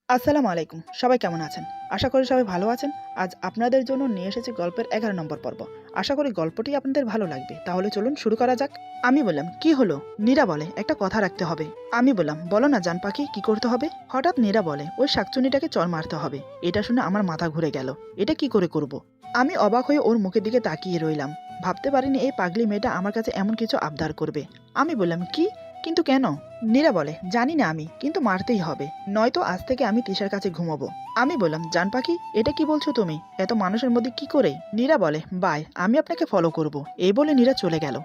আসসালামু আলাইকুম। সবাই কেমন আছেন? আশা করি সবাই ভালো আছেন। আজ আপনাদের জন্য নিয়ে এসেছি গল্পের ১১ নম্বর পর্ব। আশা করি গল্পটি আপনাদের ভালো লাগবে। তাহলে চলুন শুরু করা যাক। আমি বললাম, "কি হলো?" নীরা বলে, "একটা কথা রাখতে হবে।" আমি বললাম, "বলো না জান পাখি, কি করতে হবে?" হঠাৎ নীরা বলে, "ওই শাকচুন্নিটাকে চড় মারতে হবে।" এটা শুনে আমার মাথা ঘুরে গেল। এটা কি করে করব? আমি অবাক হয়ে ওর মুখের দিকে তাকিয়ে রইলাম। ভাবতে পারিনি এই পাগলি মেয়েটা আমার কাছে এমন কিছু আবদার করবে। আমি বললাম, "কি? কিন্তু কেন?" নীরা বলে, "জানি না আমি, কিন্তু মারতেই হবে। নয়তো আজ থেকে আমি তিশার কাছে ঘুমাবো।" আমি বললাম, "জান পাখি, এটা কি বলছো তুমি? এত মানুষের মধ্যে কি করে?" নীরা বলে, "বাই, আমি আপনাকে ফলো করব।" এই বলে নীরা চলে গেল।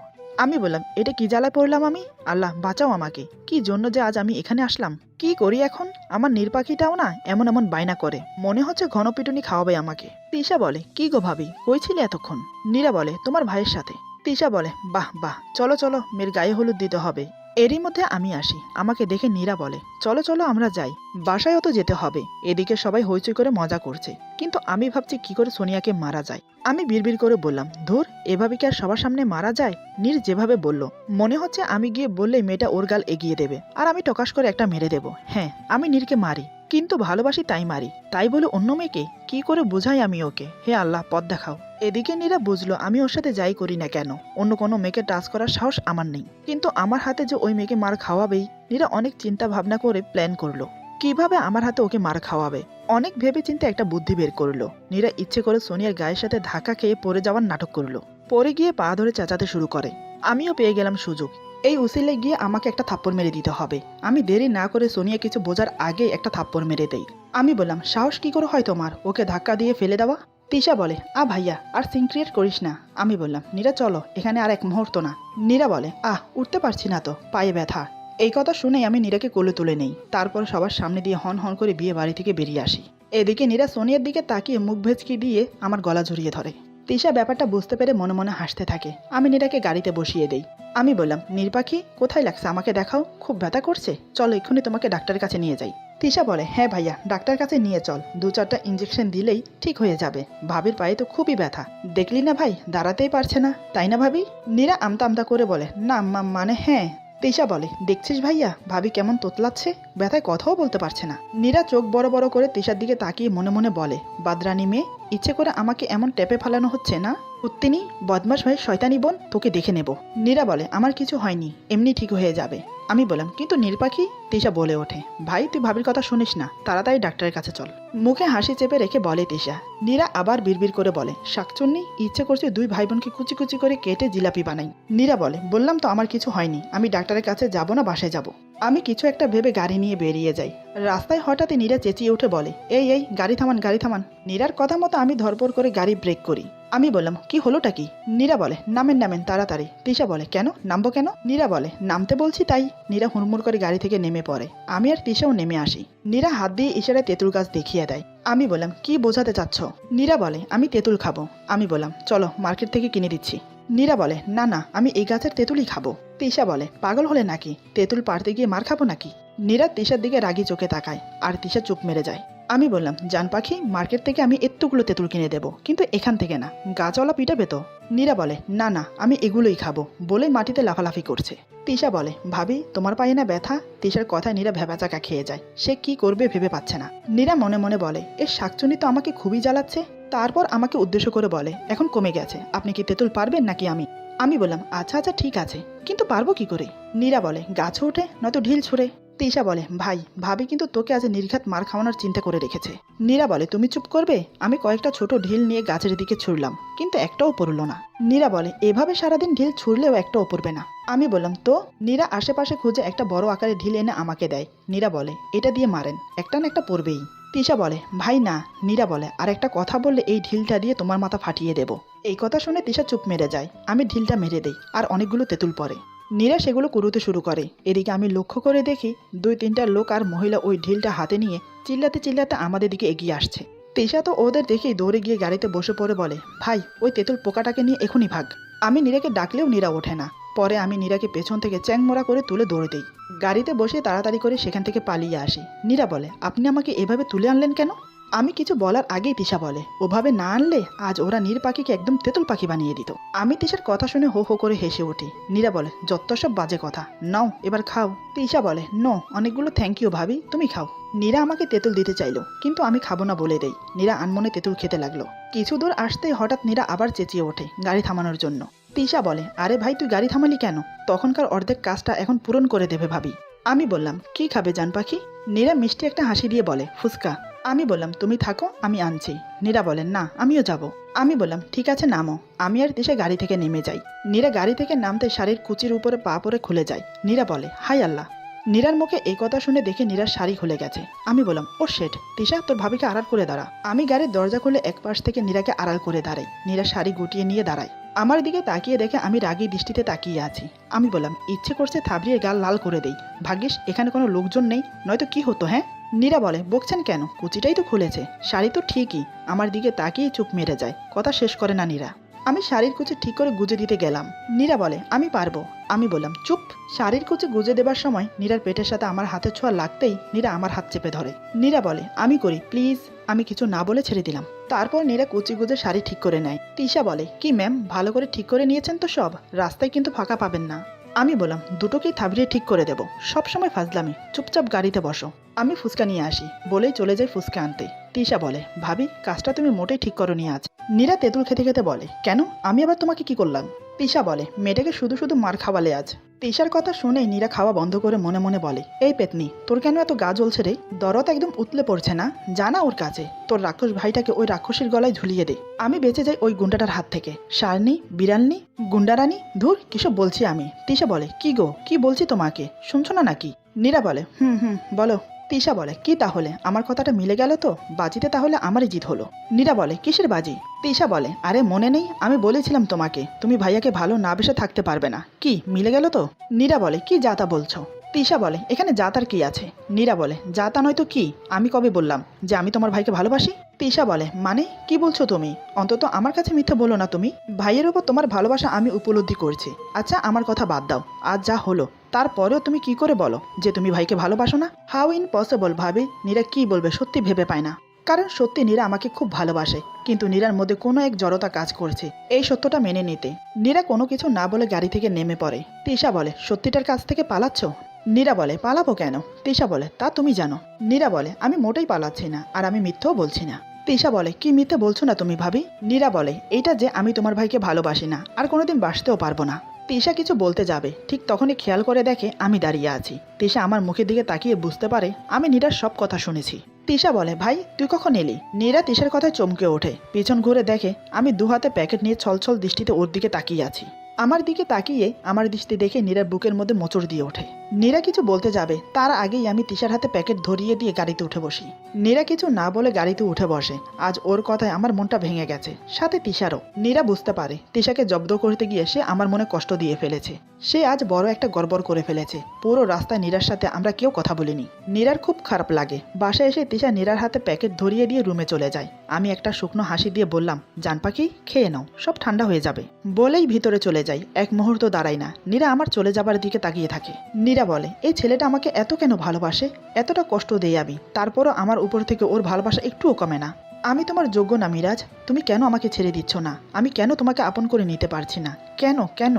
আমি বললাম, "এটা কি জ্বালায় পড়লাম আমি? আল্লাহ বাঁচাও আমাকে। কি জন্য যে আজ আমি এখানে আসলাম? কি করি এখন? আমার নীরপাখিটাও না এমন এমন বায়না করে, মনে হচ্ছে ঘন পিটুনি খাওয়াবে আমাকে।" তিশা বলে, "কি গো ভাবি, কই ছিলে এতক্ষণ?" নীরা বলে, "তোমার ভাইয়ের সাথে।" তিশা বলে, "বাহ বাহ, চলো চলো, মেয়ের গায়ে হলুদ দিতে হবে।" এরই মধ্যে আমি আসি। আমাকে দেখে নীরা বলে, "চলো চলো, আমরা যাই। বাসায়ও তো যেতে হবে।" এদিকে সবাই হইচই করে মজা করছে, কিন্তু আমি ভাবছি কি করে সোনিয়াকে মারা যায়। আমি বিড়বিড় করে বললাম, "ধুর, এভাবে কি আর সবার সামনে মারা যায়?" নীর যেভাবে বলল, মনে হচ্ছে আমি গিয়ে বললেই মেয়েটা ওর গাল এগিয়ে দেবে, আর আমি টকাশ করে একটা মেরে দেব। হ্যাঁ, আমি নীরকে মারি, কিন্তু ভালোবাসি তাই মারি। তাই বলে অন্য মেয়েকে কি করে বোঝাই আমি ওকে? হে আল্লাহ, পথ দেখাও। এদিকে নীরা বুঝলো আমি ওর সাথে যাই করি না কেন, অন্য কোনো মেয়েকে টাচ করার সাহস আমার নেই। কিন্তু আমার হাতে যে ওই মেয়েকে মার খাওয়াবেই, নীরা অনেক চিন্তা ভাবনা করে প্ল্যান করলো কিভাবে আমার হাতে ওকে মার খাওয়াবে। অনেক ভেবে চিন্তে একটা বুদ্ধি বের করলো। নীরা ইচ্ছে করে সোনিয়ার গায়ের সাথে ধাক্কা খেয়ে পড়ে যাওয়ার নাটক করলো। পরে গিয়ে পা ধরে চেঁচাতে শুরু করে। আমিও পেয়ে গেলাম সুযোগ। এই উসিলে গিয়ে আমাকে একটা থাপ্পড় মেরে দিতে হবে। আমি দেরি না করে সোনিয়া কিছু বোঝার আগে একটা থাপ্পড় মেরে দেই। আমি বললাম, "সাহস কি করে হয় তোমার ওকে ধাক্কা দিয়ে ফেলে দেওয়া?" তিশা বলে, ভাইয়া, আর সিন ক্রিয়েট করিস না।" আমি বললাম, "নীরা চলো, এখানে আর এক মুহূর্ত না।" নীরা বলে, উঠতে পারছি না তো, পায়ে ব্যথা।" এই কথা শুনেই আমি নীরাকে কোলে তুলে নেই। তারপর সবার সামনে দিয়ে হন হন করে বিয়ে বাড়ি থেকে বেরিয়ে আসি। এদিকে নীরা সোনিয়ার দিকে তাকিয়ে মুখ ভেচকি দিয়ে আমার গলা জড়িয়ে ধরে। তিশা ব্যাপারটা বুঝতে পেরে মনে মনে হাসতে থাকে। আমি নীরাকে গাড়িতে বসিয়ে দেই। আমি বললাম, "নীর পাখি, কোথায় লাগছে আমাকে দেখাও, খুব ব্যথা করছে, চলো এক্ষুনি তোমাকে ডাক্তারের কাছে নিয়ে যাই।" তিশা বলে, "হ্যাঁ ভাইয়া, ডাক্তার কাছে নিয়ে চল, ২-৪টা ইঞ্জেকশন দিলেই ঠিক হয়ে যাবে। ভাবির পায়ে তো খুবই ব্যথা, দেখলি না ভাই, দাঁড়াতেই পারছে না, তাই না ভাবি?" নীরা আমতা আমতা করে বলে, "না মানে হ্যাঁ।" তিশা বলে, "দেখছিস ভাইয়া, ভাবি কেমন তোতলাচ্ছে, ব্যথায় কথাও বলতে পারছে না।" নীরা চোখ বড় বড় করে তিশার দিকে তাকিয়ে মনে মনে বলে, "বাদরানি মেয়ে, ইচ্ছে করে আমাকে এমন টেপে ফালানো হচ্ছে না? উত্তিনি, বদমাস ভাই, শয়তানি বোন, তোকে দেখে নেব।" নীরা বলে, "আমার কিছু হয়নি, এমনি ঠিক হয়ে যাবে।" আমি বললাম, "কিন্তু নীর পাখি?" তিশা বলে ওঠে, "ভাই, তুই ভাবির কথা শুনিস না, তাড়াতাড়ি ডাক্তারের কাছে চল।" মুখে হাসি চেপে রেখে বলে তিশা। নীরা আবার বিড়বিড় করে বলে, "শাকচুন্নি, ইচ্ছে করছে দুই ভাই বোনকে কুচি কুচি করে কেটে জিলাপি বানাই।" নীরা বলে, "বললাম তো আমার কিছু হয়নি, আমি ডাক্তারের কাছে যাব না, বাসায় যাব।" আমি কিছু একটা ভেবে গাড়ি নিয়ে বেরিয়ে যাই। রাস্তায় হঠাৎই নীরা চেঁচিয়ে উঠে বলে, "এই এই, গাড়ি থামান, গাড়ি থামান।" নীরার কথা মতো আমি ধরপড় করে গাড়ি ব্রেক করি। আমি বললাম, "কি হলোটা কি?" নীরা বলে, "নামেন নামেন তাড়াতাড়ি।" তিশা বলে, "কেন, নামবো কেন?" নীরা বলে, "নামতে বলছি তাই।" নীরা হুড়মুড় করে গাড়ি থেকে নেমে পড়ে। আমি আর তিশাও নেমে আসি। নীরা হাত দিয়ে ইশারায় তেঁতুল গাছ দেখিয়ে দেয়। আমি বললাম, "কি বোঝাতে চাচ্ছ?" নীরা বলে, "আমি তেঁতুল খাবো।" আমি বললাম, "চলো, মার্কেট থেকে কিনে দিচ্ছি।" নীরা বলে, "না না, আমি এই গাছের তেঁতুলই খাবো।" তিশা বলে, "পাগল হলে নাকি, তেঁতুল পাড়তে গিয়ে মার খাবো নাকি?" নীরা তিশার দিকে রাগি চোখে তাকায়, আর তিশা চুপ মেরে যায়। আমি বললাম, "জান পাখি, মার্কেট থেকে আমি এত্তগুলো তেঁতুল কিনে দেবো, কিন্তু এখান থেকে না, গাছওয়ালা পিটাবে তো।" নীরা বলে, "না না, আমি এগুলোই খাবো।" বলেই মাটিতে লাফালাফি করছে। তিশা বলে, "ভাবি, তোমার পায়ে না ব্যথা?" তিশার কথায় নীরা ভ্যাবাচাকা খেয়ে যায়। সে কি করবে ভেবে পাচ্ছে না। নীরা মনে মনে বলে, "এর শাকচুনি তো আমাকে খুবই জ্বালাচ্ছে।" তারপর আমাকে উদ্দেশ্য করে বলে, "এখন কমে গেছে, আপনি কি তেঁতুল পারবেন নাকি আমি?" আমি বললাম, "আচ্ছা আচ্ছা, ঠিক আছে, কিন্তু পারবো কি করে?" নীরা বলে, "গাছে ওঠে, নয়তো ঢিল ছুঁড়ে।" তিশা বলে, "ভাই, ভাবি কিন্তু তোকে আজ নির্ঘাত মার খাওয়ানোর চিন্তা করে রেখেছে।" নীরা বলে, "তুমি চুপ করবে?" আমি কয়েকটা ছোট ঢিল নিয়ে গাছের দিকে ছুড়লাম, কিন্তু একটাও পড়ল না। নীরা বলে, "এভাবে সারাদিন ঢিল ছুড়লেও একটাও পড়বে না।" আমি বললাম, "তো?" নীরা আশেপাশে খুঁজে একটা বড় আকারের ঢিল এনে আমাকে দেয়। নীরা বলে, "এটা দিয়ে মারেন, একটা না একটা পড়বেই।" তিশা বলে, "ভাই না।" নীরা বলে, "আর একটা কথা বললে এই ঢিলটা দিয়ে তোমার মাথা ফাটিয়ে দেব।" এই কথা শুনে তিশা চুপ মেরে যায়। আমি ঢিলটা মেরে দেই, আর অনেকগুলো তেঁতুল পড়ে। নীরা সেগুলো কুড়োতে শুরু করে। এদিকে আমি লক্ষ্য করে দেখি 2-3টা লোক আর মহিলা ওই ঢিলটা হাতে নিয়ে চিল্লাতে চিল্লাতে আমাদের দিকে এগিয়ে আসছে। তিশা তো ওদের দেখেই দৌড়ে গিয়ে গাড়িতে বসে পড়ে বলে, "ভাই, ওই তেঁতুল পোকাটাকে নিয়ে এখনই ভাগ।" আমি নীরাকে ডাকলেও নীরা ওঠে না। পরে আমি নীরাকে পেছন থেকে চ্যাংমোড়া করে তুলে দৌড়ে দিই। গাড়িতে বসে তাড়াতাড়ি করে সেখান থেকে পালিয়ে আসি। নীরা বলে, "আপনি আমাকে এভাবে তুলে আনলেন কেন?" আমি কিছু বলার আগেই তিশা বলে, "ওভাবে না আনলে আজ ওরা নীর পাখিকে একদম তেঁতুল পাখি বানিয়ে দিত।" আমি তিশার কথা শুনে হো হো করে হেসে উঠি। নীরা বলে, "যত সব বাজে কথা, নাও এবার খাও।" তিশা বলে, "নো, অনেকগুলো থ্যাংক ইউ ভাবি, তুমি খাও।" নীরা আমাকে তেঁতুল দিতে চাইলো, কিন্তু আমি খাবো না বলে দেই। নীরা আনমনে তেঁতুল খেতে লাগলো। কিছু দূর আসতেই হঠাৎ নীরা আবার চেঁচিয়ে ওঠে গাড়ি থামানোর জন্য। তিশা বলে, আরে ভাই তুই গাড়ি থামালি কেন? তখনকার অর্ধেক কাজটা এখন পূরণ করে দেবে ভাবি। আমি বললাম, কি খাবে জান পাখি? নীরা মিষ্টি একটা হাসি দিয়ে বলে, ফুচকা। আমি বললাম, তুমি থাকো, আমি আনছি। নীরা বলেন, না আমিও যাব। আমি বললাম, ঠিক আছে নামো। আমি আর তিশা গাড়ি থেকে নেমে যাই। নীরা গাড়ি থেকে নামতে শাড়ির কুচির উপরে পা পরে খুলে যায়। নীরা বলে, হাই আল্লাহ। নীরার মুখে এই কথা শুনে দেখে নীরার শাড়ি খুলে গেছে। আমি বললাম, ও শেট, তিশা তোর ভাবিকে আড়াল করে দাঁড়া। আমি গাড়ির দরজা খুলে এক পাশ থেকে নীরাকে আড়াল করে দাঁড়াই। নীরা শাড়ি গুটিয়ে নিয়ে দাঁড়ায়। আমার দিকে তাকিয়ে দেখে আমি রাগী দৃষ্টিতে তাকিয়ে আছি। আমি বললাম, ইচ্ছে করছে থাবড়িয়ে গাল লাল করে দেই। ভাগ্যিস এখানে কোনো লোকজন নেই, নয়তো কি হতো। হ্যাঁ। নীরা বলে, বকছেন কেন? কুচিটাই তো খুলেছে, শাড়ি তো ঠিকই। আমার দিকে তাকিয়ে চুপ মেরে যায়, কথা শেষ করে না নীরা। আমি শাড়ির কুচি ঠিক করে গুজে দিতে গেলাম। নীরা বলে, আমি পারবো। আমি বললাম, চুপ। শাড়ির কুচি গুজে দেবার সময় নীরার পেটের সাথে আমার হাতের ছোঁয়া লাগতেই নীরা আমার হাত চেপে ধরে। নীরা বলে, আমি করি প্লিজ। আমি কিছু না বলে ছেড়ে দিলাম। তারপর নীরা কুচি গুজে শাড়ি ঠিক করে নেয়। তিশা বলে, কি ম্যাম, ভালো করে ঠিক করে নিয়েছেন তো সব? রাস্তায় কিন্তু ফাঁকা পাবেন না। আমি বললাম, দুটোকেই থাবড়িয়ে ঠিক করে দেবো, সবসময় ফাজলামি। চুপচাপ গাড়িতে বসো, আমি ফুচকা নিয়ে আসি। বলেই চলে যাই ফুচকা আনতে। তিশা বলে, ভাবি কাজটা তুমি মোটেই ঠিক করোনি আজ। নীরা তেঁতুল খেতে খেতে বলে, কেন, আমি আবার তোমাকে কি করলাম? তিশা বলে, মেয়েটাকে শুধু শুধু মার খাওয়ালে আজ। তিশার কথা শুনেই নীরা খাওয়া বন্ধ করে মনে মনে বলে, এই পেতনি, তোর কেন এত গা জ্বলছে রে? দরদ একদম উতলে পড়ছে না? জানা ওর কাছে তোর রাক্ষস ভাইটাকে ওই রাক্ষসীর গলায় ঝুলিয়ে দে। আমি বেঁচে যাই ওই গুন্ডাটার হাত থেকে। শার্নি, বিড়ালনি, গুন্ডারানি, ধুর কিসব বলছি আমি। তিশা বলে, কি গো, কি বলছি তোমাকে, শুনছো না নাকি? নীরা বলে, হুম বলো। তিশা বলে, কি তাহলে আমার কথাটা মিলে গেল তো? বাজিতে তাহলে আমারই জিত হলো। নীরা বলে, কিসের বাজি? তিশা বলে, আরে মনে নেই, আমি বলেছিলাম তোমাকে তুমি ভাইয়াকে ভালো না বেসে থাকতে পারবে না। কি মিলে গেল তো? নীরা বলে, কি যাতা বলছো? তিশা বলে, এখানে যাতার কি আছে? নীরা বলে, যাতা নয়তো কি? আমি কবে বললাম যে আমি তোমার ভাইকে ভালোবাসি? তিশা বলে, মানে কি বলছো তুমি? অন্তত আমার কাছে মিথ্যে বলো না তুমি। ভাইয়ের উপর তোমার ভালোবাসা আমি উপলব্ধি করছি। আচ্ছা আমার কথা বাদ দাও, আজ যা হলো তারপরেও তুমি কি করে বলো যে তুমি ভাইকে ভালোবাসো না? হাউ ইম্পসিবল ভাবি। নীরা কি বলবে সত্যি ভেবে পায় না। কারণ সত্যি নীরা আমাকে খুব ভালোবাসে, কিন্তু নীরার মধ্যে কোনো এক জড়তা কাজ করছে এই সত্যটা মেনে নিতে। নীরা কোনো কিছু না বলে গাড়ি থেকে নেমে পড়ে। তিশা বলে, সত্যিটার কাছ থেকে পালাচ্ছ? নীরা বলে, পালাবো কেন? তিশা বলে, তা তুমি জানো। নীরা বলে, আমি মোটেই পালাচ্ছি না, আর আমি মিথ্যেও বলছি না। তিশা বলে, কি মিথ্যে বলছো না তুমি ভাবি? নীরা বলে, এইটা যে আমি তোমার ভাইকে ভালোবাসি না, আর কোনোদিন বাসতেও পারবো না। তিশা কিছু বলতে যাবে, ঠিক তখনই খেয়াল করে দেখে আমি দাঁড়িয়ে আছি। তিশা আমার মুখের দিকে তাকিয়ে বুঝতে পারে আমি নীরার সব কথা শুনেছি। তিশা বলে, ভাই তুই কখন এলি? নীরা তিশার কথায় চমকে ওঠে, পিছন ঘুরে দেখে আমি দু হাতে প্যাকেট নিয়ে ছলছল দৃষ্টিতে ওর দিকে তাকিয়ে আছি। আমার দিকে তাকিয়ে আমার দৃষ্টি দেখে নীরার বুকের মধ্যে মোচড় দিয়ে ওঠে। নীরা কিছু বলতে যাবে তার আগেই আমি তিশার হাতে প্যাকেট ধরিয়ে দিয়ে গাড়িতে উঠে বসি। নীরা কিছু না বলে গাড়িতে উঠে বসে। আজ ওর কথায় আমার মনটা ভেঙে গেছে, সাথে তিশারও। নীরা বুঝতে পারে তিশাকে জব্দ করতে গিয়ে সে আমার মনে কষ্ট দিয়ে ফেলেছে। সে আজ বড় একটা গড়বড় করে ফেলেছে। পুরো রাস্তায় নীরার সাথে আমরা কেউ কথা বলিনি। নীরার খুব খারাপ লাগে। বাসায় এসে তিশা নীরার হাতে প্যাকেট ধরিয়ে দিয়ে রুমে চলে যায়। আমি একটা শুকনো হাসি দিয়ে বললাম, জান পাখি খেয়ে নাও, সব ঠান্ডা হয়ে যাবে। বলেই ভিতরে চলে যাই। এক মুহূর্ত দাঁড়াই না। নীরা আমার চলে যাবার দিকে তাকিয়ে থাকে। নীরা বলে, এই ছেলেটা আমাকে এত কেন ভালোবাসে? এতটা কষ্ট দেই আমি, তারপরও আমার উপর থেকে ওর ভালোবাসা একটুও কমে না। আমি তোমার যোগ্য না মিরাজ। তুমি কেন আমাকে ছেড়ে দিচ্ছ না? আমি কেন তোমাকে আপন করে নিতে পারছি না? কেন কেন?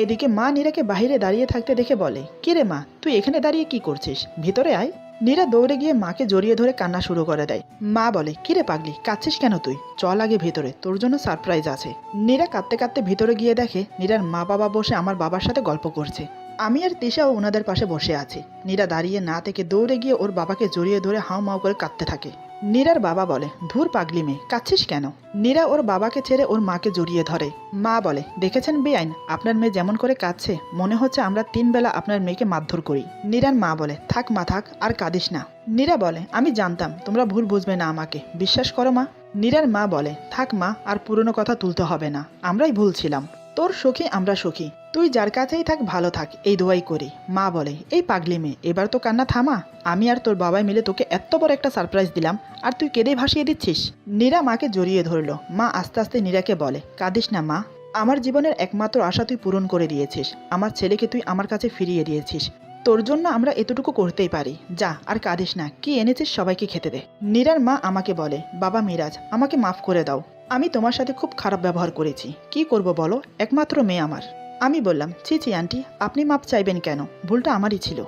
এদিকে মা নীরাকে বাহিরে দাঁড়িয়ে থাকতে দেখে বলে, কিরে মা, তুই এখানে দাঁড়িয়ে কি করছিস? ভিতরে আয়। নীরা দৌড়ে গিয়ে মাকে জড়িয়ে ধরে কান্না শুরু করে দেয়। মা বলে, কিরে পাগলি, কাঁদছিস কেন তুই? চল আগে ভেতরে, তোর জন্য সারপ্রাইজ আছে। নীরা কাঁদতে কাঁদতে ভিতরে গিয়ে দেখে নীরার মা বাবা বসে আমার বাবার সাথে গল্প করছে। আমি আর তিশাও ওনাদের পাশে বসে আছি। নীরা দাঁড়িয়ে না থেকে দৌড়ে গিয়ে ওর বাবাকে জড়িয়ে ধরে হাউ মাউ করে কাঁদতে থাকে। নীরার বাবা বলে, ধুর পাগলি মেয়ে, কাঁদছিস কেন? নীরা ওর বাবাকে ছেড়ে ওর মাকে জড়িয়ে ধরে। মা বলে, দেখেছেন বেআইন, আপনার মেয়ে যেমন করে কাঁদছে, মনে হচ্ছে আমরা 3 বেলা আপনার মেয়েকে মারধর করি। নীরার মা বলে, থাক মা থাক, আর কাঁদিস না। নীরা বলে, আমি জানতাম তোমরা ভুল বুঝবে না আমাকে, বিশ্বাস করো মা। নীরার মা বলে, থাক মা, আর পুরনো কথা তুলতে হবে না, আমরাই ভুল ছিলাম। তোর সখী আমরা সখী, তুই যার কাছেই থাক ভালো থাক, এই দোয়াই করি। মা বলে, এই পাগলি মেয়ে, এবার তো কান্না থামা। আমি আর তোর বাবাই মিলে তোকে এত বড় একটা সারপ্রাইজ দিলাম, আর তুই কেঁদে ভাসিয়ে দিচ্ছিস। নীরা মাকে জড়িয়ে ধরল। মা আস্তে আস্তে নীরাকে বলে, কাঁদিস না মা, আমার জীবনের একমাত্র আশা তুই পূরণ করে দিয়েছিস। আমার ছেলেকে তুই আমার কাছে ফিরিয়ে দিয়েছিস। তোর জন্য আমরা এতটুকু করতেই পারি। যা, আর কাঁদিস না, কি এনেছিস সবাইকে খেতে দে। নীরার মা আমাকে বলে, বাবা মিরাজ, আমাকে মাফ করে দাও। আমি তোমার সাথে খুব খারাপ ব্যবহার করেছি, কি করব বলো, একমাত্র মেয়ে আমার। আমি বললাম, ছি ছি আন্টি, আপনি মাপ চাইবেন কেন? ভুলটা আমারই ছিল।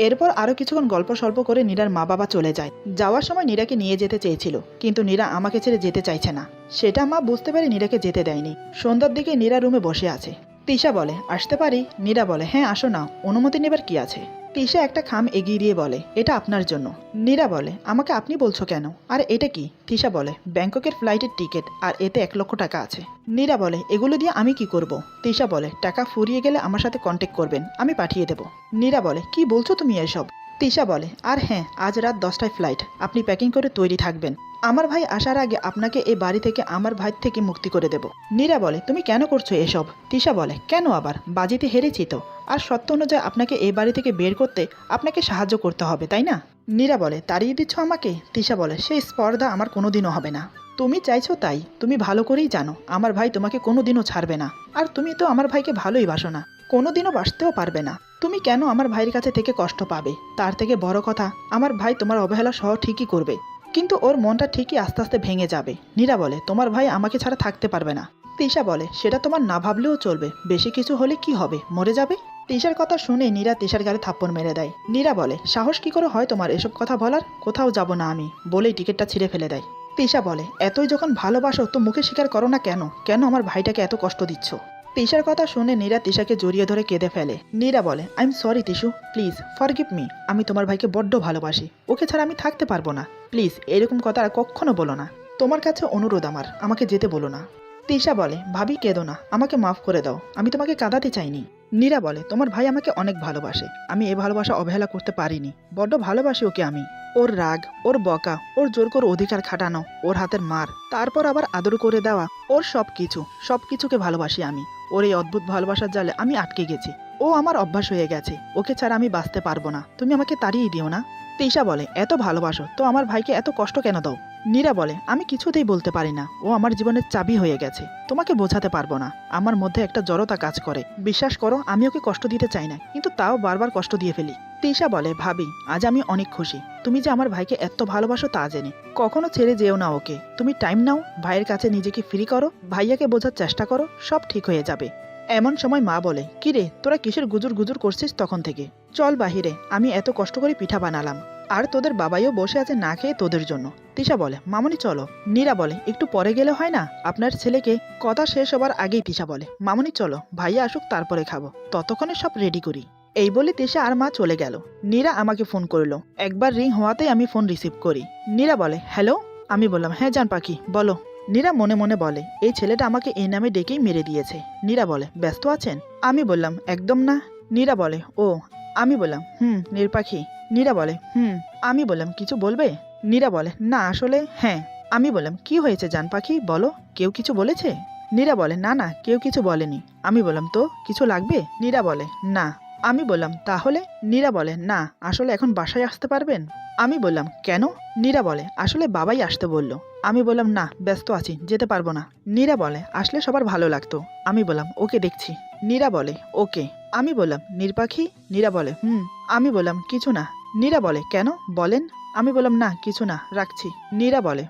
এরপর আরও কিছুক্ষণ গল্প সল্প করে নীরার মা বাবা চলে যায়। যাওয়ার সময় নীরাকে নিয়ে যেতে চেয়েছিল, কিন্তু নীরা আমাকে ছেড়ে যেতে চাইছে না। সেটা মা বুঝতে পেরে নীরাকে যেতে দেয়নি। সন্ধ্যার দিকে নীরা রুমে বসে আছে। তিশা বলে, আসতে পারি? নীরা বলে, হ্যাঁ আসো না, অনুমতি নেবার কি আছে। তিশা একটা খাম এগিয়ে দিয়ে বলে, এটা আপনার জন্য। নীরা বলে, আমাকে আপনি বলছো কেন? আর এটা কি? তিশা বলে, ব্যাংককের ফ্লাইটের টিকিট, আর এতে 1,00,000 টাকা আছে। নীরা বলে, এগুলো দিয়ে আমি কি করব? তিশা বলে, টাকা ফুরিয়ে গেলে আমার সাথে কন্ট্যাক্ট করবেন, আমি পাঠিয়ে দেব। নীরা বলে, কি বলছো তুমি এসব? তিশা বলে, আর হ্যাঁ, আজ রাত 10টায় ফ্লাইট, আপনি প্যাকিং করে তৈরি থাকবেন। আমার ভাই আসার আগে আপনাকে এই বাড়ি থেকে আমার ভাই থেকে মুক্তি করে দেব। নীরা বলে, তুমি কেন করছো এসব? তিশা বলে, কেন আবার? বাজিতে হেরেছি তো। আর সত্য অনুযায়ী আপনাকে এই বাড়ি থেকে বের করতে আপনাকে সাহায্য করতে হবে, তাই না? নীরা বলে, তাড়িয়ে দিচ্ছ আমাকে? তিশা বলে, সেই স্পর্ধা আমার কোনোদিনও হবে না। তুমি চাইছো তাই, তুমি ভালো করেই জানো আমার ভাই তোমাকে কোনোদিনও ছাড়বে না। আর তুমি তো আমার ভাইকে ভালোই বাসো না, কোনোদিনও বাসতেও পারবে না। তুমি কেন আমার ভাইয়ের কাছে থেকে কষ্ট পাবে? তার থেকে বড় কথা, আমার ভাই তোমার অবহেলা সহ ঠিকই করবে, কিন্তু ওর মনটা ঠিকই আস্তে আস্তে ভেঙে যাবে। নীরা বলে, তোমার ভাই আমাকে ছাড়া থাকতে পারবে না। তিশা বলে, সেটা তোমার না ভাবলেও চলবে, বেশি কিছু হলে কি হবে, মরে যাবে। তিশার কথা শুনে নীরা তিশার গালে থাপ্পড় মেরে দেয়। নীরা বলে, সাহস কি করে হয় তোমার এসব কথা বলার? কোথাও যাব না আমি, বলেই টিকিটটা ছিঁড়ে ফেলে দেয়। তিশা বলে, এতই যখন ভালোবাসো তো মুখে স্বীকার করো না কেন? কেন আমার ভাইটাকে এত কষ্ট দিচ্ছ? তিশার কথা শুনে নীরা তিশাকে জড়িয়ে ধরে কেঁদে ফেলে। নীরা বলে, I am sorry Tishu, please forgive me. আমি তোমার ভাইকে বড্ড ভালোবাসি, ওকে ছাড়া আমি থাকতে পারবো না। প্লিজ এরকম কথা আর কখনো বলো না। তোমার কাছে অনুরোধ আমার, আমাকে যেতে বলো না। তিশা বলে, ভাবি কেঁদো না, আমাকে মাফ করে দাও, আমি তোমাকে কাঁদাতে চাইনি। নীরা বলে, তোমার ভাই আমাকে অনেক ভালোবাসে, আমি এ ভালোবাসা অবহেলা করতে পারিনি, বড্ড ভালোবাসি ওকে আমি। ওর রাগ, ওর বকা, ওর জোর করে অধিকার খাটানো, ওর হাতের মার, তারপর আবার আদর করে দেওয়া, ওর সবকিছুকে ভালোবাসি আমি। ওর এই অদ্ভুত ভালোবাসার জালে আমি আটকে গেছি, ও আমার অভ্যাস হয়ে গেছে, ওকে ছাড়া আমি বাঁচতে পারবো না, তুমি আমাকে তাড়িয়ে দিও না। তিশা বলে, এত ভালোবাসো তো আমার ভাইকে এত কষ্ট কেন দাও? নীরা বলে, আমি কিছুতেই বলতে পারি না, ও আমার জীবনের চাবি হয়ে গেছে, তোমাকে বোঝাতে পারবো না। আমার মধ্যে একটা জড়তা কাজ করে, বিশ্বাস করো আমি ওকে কষ্ট দিতে চাই না, কিন্তু তাও বারবার কষ্ট দিয়ে ফেলি। তিশা বলে, ভাবি আজ আমি অনেক খুশি, তুমি যে আমার ভাইকে এত ভালোবাসো তা জেনে। কখনো ছেড়ে যেও না ওকে, তুমি টাইম নাও, ভাইয়ের কাছে নিজেকে ফ্রি করো, ভাইয়াকে বোঝার চেষ্টা করো, সব ঠিক হয়ে যাবে। এমন সময় মা বলে, কিরে তোরা কিসের গুজুর গুজুর করছিস তখন থেকে? চল বাহিরে, আমি এত কষ্ট করে পিঠা বানালাম, আর তোদের বাবাইও বসে আছে না খেয়ে তোদের জন্য। তিশা বলে, মামনি চলো। নীরা বলে, একটু পরে গেলে হয় না? আপনার ছেলেকে। কথা শেষ হবার আগেই তিশা বলে, মামনি চলো, ভাইয়া আসুক তারপরে খাবো, ততক্ষণে সব রেডি করি। এই বলে তিশা আর মা চলে গেল। নীরা আমাকে ফোন করলো, একবার রিং হওয়াতেই আমি ফোন রিসিভ করি। নীরা বলে, হ্যালো। আমি বললাম, হ্যাঁ জান পাখি বলো। নীরা মনে মনে বলে, এই ছেলেটা আমাকে এই নামে ডেকেই মেরে দিয়েছে। নীরা বলে, ব্যস্ত আছেন? আমি বললাম, একদম না। নীরা বলে, ও। আমি বললাম, নির্পাখি। নীরা বলে, আমি বললাম, কিছু বলবে? নীরা বলে, না আসলে হ্যাঁ। আমি বললাম, কি হয়েছে জান পাখি বলো, কেউ কিছু বলেছে? নীরা বলে, না না, কেউ কিছু বলেনি। আমি বললাম, তো কিছু লাগবে? নীরা বলে, না। আমি বললাম, তাহলে? নীরা বলে, না আসলে এখন বাসায় আসতে পারবেন? আমি বললাম, কেন? নীরা বলে, আসলে বাবাই আসতে বলল। আমি বললাম, না ব্যস্ত আছি, যেতে পারবো না। নীরা বলে, আসলে সবার ভালো লাগতো। আমি বললাম, ওকে দেখছি। নীরা বলে, ওকে। আমি বললাম, নির্পাখি? নীরা বলে, আমি বললাম, কিছু না। নীরা বলে, কেন বলেন? আমি বললাম, না কিছু না, রাখছি। নীরা বলে,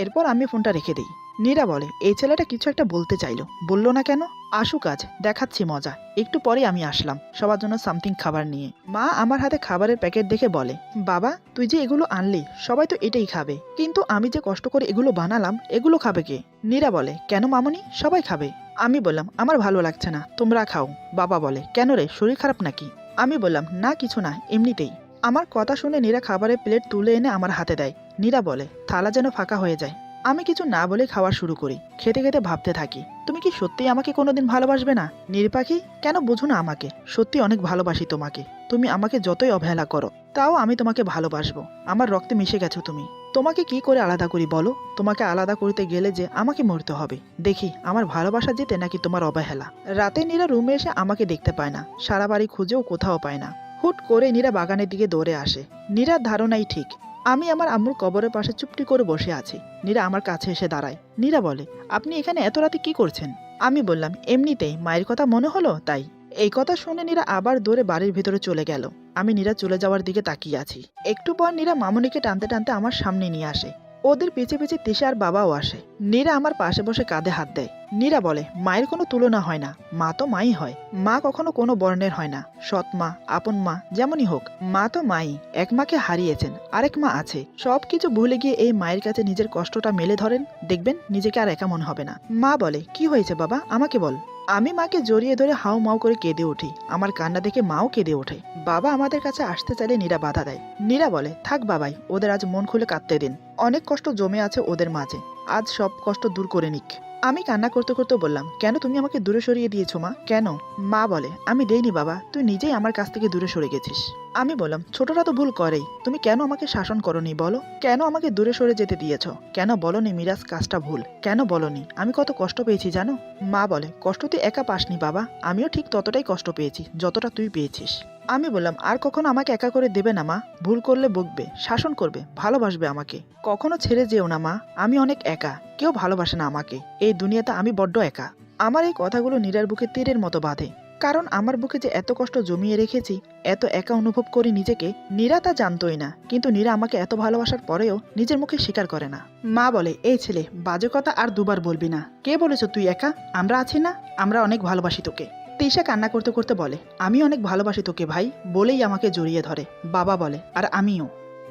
এরপর আমি ফোনটা রেখে দিই। নীরা বলে, এই ছেলেটা কিছু একটা বলতে চাইলো, বললো না কেন? আসুক আজ, দেখাচ্ছি মজা। একটু পরে আমি আসলাম সবার জন্য সামথিং খাবার নিয়ে। মা আমার হাতে খাবারের প্যাকেট দেখে বলে, বাবা তুই যে এগুলো আনলি সবাই তো এটাই খাবে, কিন্তু আমি যে কষ্ট করে এগুলো বানালাম এগুলো খাবে কে? নীরা বলে, কেন মামনি, সবাই খাবে। আমি বললাম, আমার ভালো লাগছে না, তোমরা খাও। বাবা বলে, কেন রে, শরীর খারাপ নাকি? আমি বললাম, না কিছু না, এমনিতেই। আমার কথা শুনে নীরা খাবারের প্লেট তুলে এনে আমার হাতে দেয়। নীরা বলে, থালা যেন ফাঁকা হয়ে যায়। আমি কিছু না বলে খাওয়া শুরু করি। খেতে খেতে ভাবতে থাকি, তুমি কি সত্যিই আমাকে কোনোদিন ভালোবাসবে না? নির্পাখি, কেন বুঝো না আমাকে? সত্যি অনেক ভালোবাসি তোমাকে। তুমি আমাকে যতই অবহেলা করো তাও আমি তোমাকে ভালোবাসবো। আমার রক্তে মিশে গেছো তুমি। তোমাকে কি করে আলাদা করি বলো? তোমাকে আলাদা করতে গেলে যে আমাকে মরতে হবে। দেখি আমার ভালোবাসা জিতে নাকি তোমার অবহেলা। রাতে নীরা রুমে এসে আমাকে দেখতে পায় না, সারা বাড়ি খুঁজেও কোথাও পায় না। হুট করে নীরা বাগানের দিকে দৌড়ে আসে। নীরার ধারণাই ঠিক, আমি আমার আম্মুর কবরের পাশে চুপটি করে বসে আছি। নীরা আমার কাছে এসে দাঁড়ায়। নীরা বলে, আপনি এখানে এত রাতে কি করছেন? আমি বললাম, এমনিতেই মায়ের কথা মনে হলো তাই। এই কথা শুনে নীরা আবার দৌড়ে বাড়ির ভিতরে চলে গেল। আমি নীরা চলে যাওয়ার দিকে তাকিয়ে আছি। একটু পর নীরা মামুনিকে টানতে টানতে আমার সামনে নিয়ে আসে। ওদের পিছে পিছে তিশা আর বাবাও আসে। নীরা আমার পাশে বসে কাঁধে হাত দেয়। নীরা বলে, মায়ের কোনো তুলনা হয় না, মা তো মাই হয়। মা কখনো কোনো বর্ণের হয় না, সৎ মা, আপন মা, যেমনই হোক, মা তো মাই। এক মাকে হারিয়েছেন, আরেক মা আছে। সবকিছু ভুলে গিয়ে এই মায়ের কাছে নিজের কষ্টটা মেলে ধরেন, দেখবেন নিজেকে আর একা মনে হবে না। মা বলে, কি হয়েছে বাবা, আমাকে বল। আমি মাকে জড়িয়ে ধরে হাউ মাউ করে কেঁদে উঠি। আমার কান্না দেখে মাও কেঁদে ওঠে। বাবা আমাদের কাছে আসতে চাইলে নীরা বাধা দেয়। নীরা বলে, থাক বাবাই, ওদের আজ মন খুলে কাঁদতে দিন। অনেক কষ্ট জমে আছে ওদের মাঝে, আজ সব কষ্ট দূর করে নিক। আমি কান্না করতে করতে বললাম, কেন তুমি আমাকে দূরে সরিয়ে দিয়েছো মা, কেন? মা বলে, আমি দেইনি বাবা, তুই নিজেই আমার কাছ থেকে দূরে সরে গেছিস। আমি বললাম, ছোটরা তো ভুল করেই, তুমি কেন আমাকে শাসন করনি বলো? কেন আমাকে দূরে সরে যেতে দিয়েছো? কেন বলনি মিরাজ কাজটা ভুল? কেন বলনি? আমি কত কষ্ট পেয়েছি জানো? মা বলে, কষ্ট তুই একা পাসনি বাবা, আমিও ঠিক ততটাই কষ্ট পেয়েছি যতটা তুই পেয়েছিস। আমি বললাম, আর কখনো আমাকে একা করে দেবে না মা, ভুল করলে বকবে, শাসন করবে, ভালোবাসবে আমাকে, কখনো ছেড়ে যেও না মা, আমি অনেক একা, কেউ ভালোবাসে না আমাকে, এই দুনিয়াতে আমি বড্ড একা। আমার এই কথাগুলো নীরার বুকে তীরের মতো বাঁধে, কারণ আমার বুকে যে এত কষ্ট জমিয়ে রেখেছি, এত একা অনুভব করি নিজেকে, নীরা তা জানতোই না, কিন্তু নীরা আমাকে এত ভালোবাসার পরেও নিজের মুখে স্বীকার করে না। মা বলে, এই ছেলে, বাজে কথা আর দুবার বলবি না। কে বলেছ তুই একা? আমরা আছি না, আমরা অনেক ভালোবাসি তোকে। তিশা কান্না করতে করতে বলে, আমি অনেক ভালোবাসি তোকে ভাই, বলেই আমাকে জড়িয়ে ধরে। বাবা বলে, আর আমিও।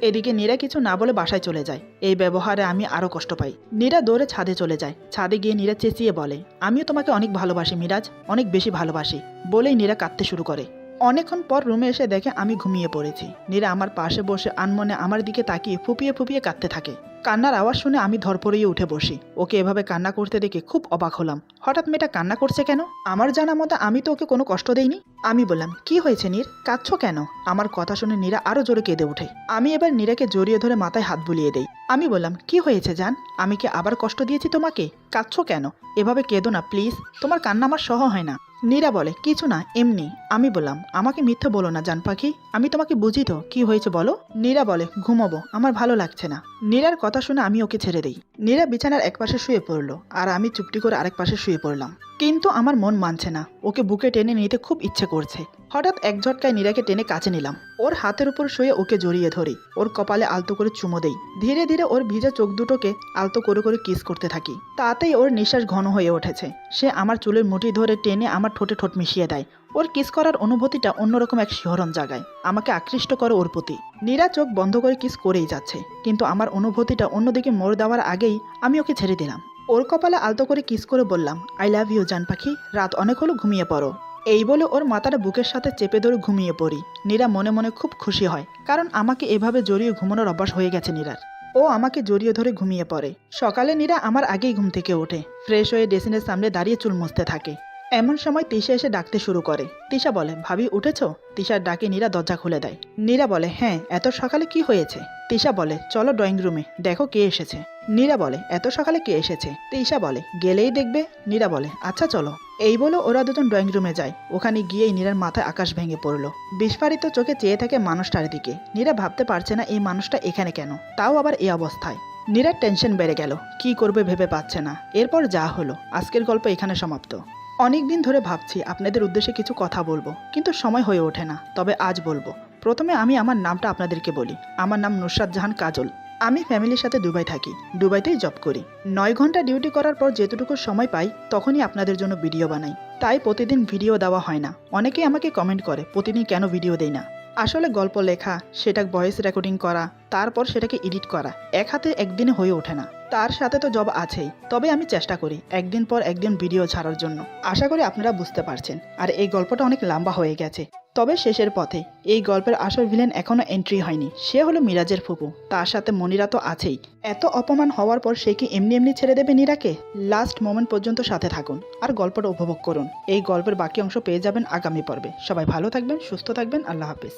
এদিকে নীরা কিছু না বলে বাসায় চলে যায়। এই ব্যবহারে আমি আরো কষ্ট পাই। নীরা দৌড়ে ছাদে চলে যায়। ছাদে গিয়ে নীরা চেঁচিয়ে বলে, আমিও তোমাকে অনেক ভালোবাসি মিরাজ, অনেক বেশি ভালোবাসি, বলেই নীরা কাঁদতে শুরু করে। অনেকক্ষণ পর রুমে এসে দেখে আমি ঘুমিয়ে পড়েছি। নীরা আমার পাশে বসে আনমনে আমার দিকে তাকিয়ে ফুপিয়ে ফুপিয়ে কাঁদতে থাকে। কান্নার আওয়াজ শুনে আমি ধরপড়িয়ে উঠে বসি। ওকে এভাবে কান্না করতে দেখে খুব অবাক হলাম। হঠাৎ মেয়েটা কান্না করছে কেন? আমার জানা মতো আমি তো ওকে কোনো কষ্ট দেইনি। আমি বললাম, কি হয়েছে নীর, কাঁদছো কেন? আমার কথা শুনে নীরা আরো জোরে কেঁদে ওঠে। আমি এবার নীরাকে জড়িয়ে ধরে মাথায় হাত বুলিয়ে দেই। আমি বললাম, কি হয়েছে জান, আমি কি আবার কষ্ট দিয়েছি তোমাকে? কাঁদছো কেন? এভাবে কেঁদো না প্লিজ, তোমার কান্না আমার সহ হয় না। নীরা বলে, কিছু না, এমনি। আমি বললাম, আমাকে মিথ্যে বলো না জান পাখি, আমি তোমাকে বুঝি তো, কি হয়েছে বলো। নীরা বলে, ঘুমাবো, আমার ভালো লাগছে না। নীরার কথা শুনে আমি ওকে ছেড়ে দেই। নীরা বিছানার এক পাশে শুয়ে পড়লো, আর আমি চুপটি করে আরেক পাশে শুয়ে পড়লাম। কিন্তু আমার মন মানছে না, ওকে বুকে টেনে নিতে খুব ইচ্ছে করছে। হঠাৎ এক ঝটকায় নীরাকে টেনে কাছে নিলাম। ওর হাতের উপর শুয়ে ওকে জড়িয়ে ধরি। ওর কপালে আলতো করে চুমো দেই। ধীরে ধীরে ওর ভিজা চোখ দুটোকে আলতো করে করে কিস করতে থাকি। তাতেই ওর নিঃশ্বাস ঘন হয়ে উঠেছে। সে আমার চুলের মুঠি ধরে টেনে আমার ঠোঁটে ঠোঁট মিশিয়ে দেয়। ওর কিস করার অনুভূতিটা অন্যরকম এক শিহরণ জাগায়, আমাকে আকৃষ্ট করে ওর প্রতি। নীরা চোখ বন্ধ করে কিস করেই যাচ্ছে, কিন্তু আমার অনুভূতিটা অন্যদিকে মোড় দেওয়ার আগেই আমি ওকে ছেড়ে দিলাম। ওর কপালে আলতো করে কিস করে বললাম, আই লাভ ইউ জান পাখি, রাত অনেক হলো, ঘুমিয়ে পড়ো। এই বলে ওর মাথাটা বুকের সাথে চেপে ধরে ঘুমিয়ে পড়ি। নীরা মনে মনে খুব খুশি হয়, কারণ আমাকে এভাবে জড়িয়ে ঘুমানোর অভ্যাস হয়ে গেছে নীরার। ও আমাকে জড়িয়ে ধরে ঘুমিয়ে পড়ে। সকালে নীরা আমার আগেই ঘুম থেকে ওঠে, ফ্রেশ হয়ে ড্রেসিনের সামনে দাঁড়িয়ে চুল মুছতে থাকে। এমন সময় তিশা এসে ডাকতে শুরু করে। তিশা বলে, ভাবি উঠেছো? তিশার ডাকে নীরা দরজা খুলে দেয়। নীরা বলে, হ্যাঁ, এত সকালে কি হয়েছে? তিশা বলে, চলো ড্রয়িং রুমে, দেখো কে এসেছে। নীরা বলে, এত সকালে কে এসেছে? তিশা বলে, গেলেই দেখবে। নীরা বলে, আচ্ছা চলো। এই বলে ওরা দুজন ড্রয়িং রুমে যায়। ওখানে গিয়েই নীরার মাথায় আকাশ ভেঙে পড়লো। বিস্ফারিত চোখে চেয়ে থাকে মানুষটার দিকে। নীরা ভাবতে পারছে না এই মানুষটা এখানে কেন, তাও আবার এই অবস্থায়। নীরার টেনশন বেড়ে গেল, কি করবে ভেবে পাচ্ছে না। এরপর যা হলো, আজকের গল্প এখানে সমাপ্ত। অনেকদিন ধরে ভাবছি আপনাদের উদ্দেশ্যে কিছু কথা বলবো, কিন্তু সময় হয়ে ওঠে না, তবে আজ বলবো। প্রথমে আমি আমার নামটা আপনাদেরকে বলি। আমার নাম নুসরাত জাহান কাজল। আমি ফ্যামিলির সাথে দুবাই থাকি, দুবাইতেই জব করি। 9 ঘন্টা ডিউটি করার পর যেটুকু সময় পাই তখনই আপনাদের জন্য ভিডিও বানাই। তাই প্রতিদিন ভিডিও দেওয়া হয় না। অনেকেই আমাকে কমেন্ট করে প্রতিদিন কেন ভিডিও দেই না। আসলে গল্প লেখা, সেটা ভয়েস রেকর্ডিং করা, তারপর সেটাকে এডিট করা এক হাতে একদিনে হয়ে ওঠে না। তার সাথে তো জব আছেই। তবে আমি চেষ্টা করি একদিন পর একদিন ভিডিও ছাড়ার জন্য। আশা করি আপনারা বুঝতে পারছেন। আর এই গল্পটা অনেক লম্বা হয়ে গেছে, তবে শেষের পথে। এই গল্পের আসল ভিলেন এখনো এন্ট্রি হয়নি। সে হলো মিরাজের ফুপু, তার সাথে মনিরা তো আছেই। এত অপমান হওয়ার পর সে কি এমনি এমনি ছেড়ে দেবে নীরাকে? লাস্ট মোমেন্ট পর্যন্ত সাথে থাকুন আর গল্পটা উপভোগ করুন। এই গল্পের বাকি অংশ পেয়ে যাবেন আগামী পর্বে। সবাই ভালো থাকবেন, সুস্থ থাকবেন, আল্লাহ হাফিজ।